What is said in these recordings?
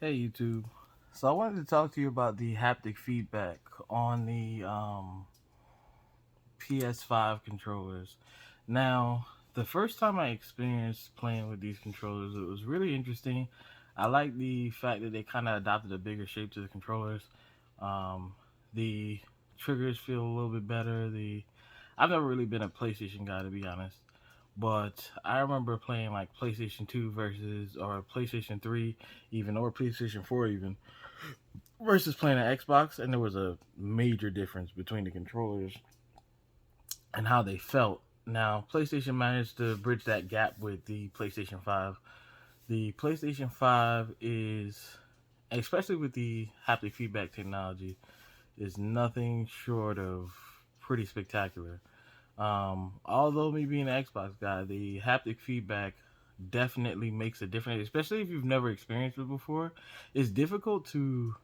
Hey YouTube. So I wanted to talk to you about the haptic feedback on the ps5 controllers. Now, the first time I experienced playing with these controllers, it was really interesting. I like the fact that they kind of adopted a bigger shape to the controllers. The triggers feel a little bit better. The I've never really been a PlayStation guy, to be honest, but I remember playing like PlayStation 2 versus or PlayStation 3 even or PlayStation 4 even versus playing an Xbox, and there was a major difference between the controllers and how they felt. Now, PlayStation managed to bridge that gap with the PlayStation 5. The PlayStation 5 is, especially with the haptic feedback technology, is nothing short of pretty spectacular. Although me being an Xbox guy, the haptic feedback definitely makes a difference, especially if you've never experienced it before. It's difficult to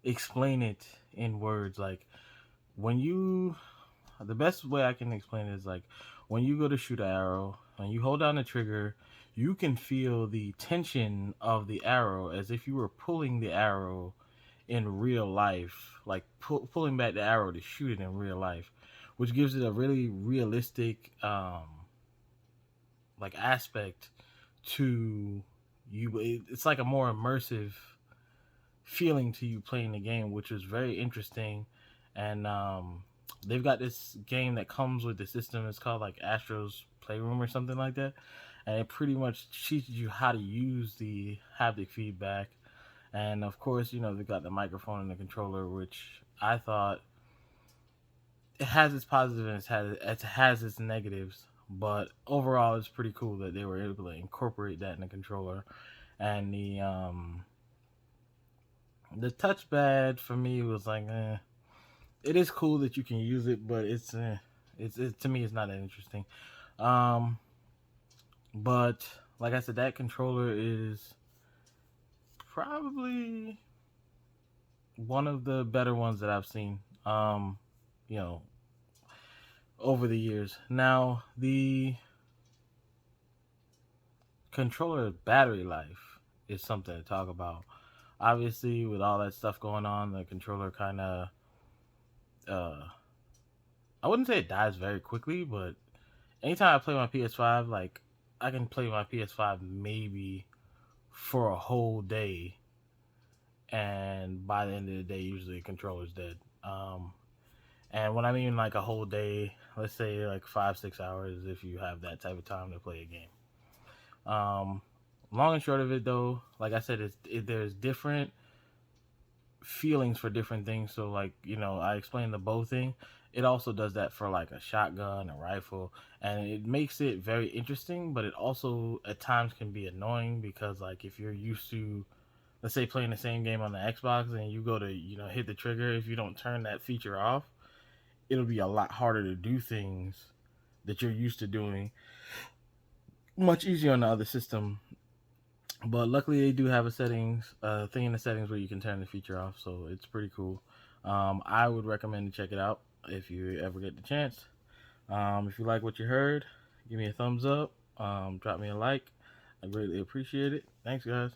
explain it in words. Like when you, the best way I can explain it is like when you go to shoot an arrow and you hold down the trigger, you can feel the tension of the arrow as if you were pulling the arrow in real life, like pulling back the arrow to shoot it in real life, which gives it a really realistic like aspect to you. It's like a more immersive feeling to you playing the game, which is very interesting. And they've got this game that comes with the system. It's called like Astro's Playroom or something like that, and it pretty much teaches you how to use the haptic feedback. And of course, they've got the microphone and the controller, which I thought it has its positives and it has its negatives. But overall, it's pretty cool that they were able to incorporate that in the controller. And the touchpad for me was like, it is cool that you can use it, but it's to me it's not that interesting. Um, but like I said, that controller is probably one of the better ones that I've seen. You know, over the years. Now the controller battery life is something to talk about. Obviously, with all that stuff going on, the controller kind of uh, I wouldn't say it dies very quickly, but anytime I play my PS5, like I can play my PS5 maybe for a whole day, and by the end of the day, usually the controller's dead. And when I mean like a whole day, let's say like 5 6 hours, if you have that type of time to play a game. Long and short of it, though, like I said, there's different feelings for different things. So like I explained the bow thing. It also does that for like a shotgun, a rifle, and it makes it very interesting. But it also at times can be annoying because like if you're used to, let's say, playing the same game on the Xbox and you go to hit the trigger, if you don't turn that feature off, it'll be a lot harder to do things that you're used to doing much easier on the other system. But luckily, they do have a settings thing in the settings where you can turn the feature off, so it's pretty cool. I would recommend to check it out if you ever get the chance. If you like what you heard, give me a thumbs up. Drop me a like. I greatly appreciate it. Thanks, guys.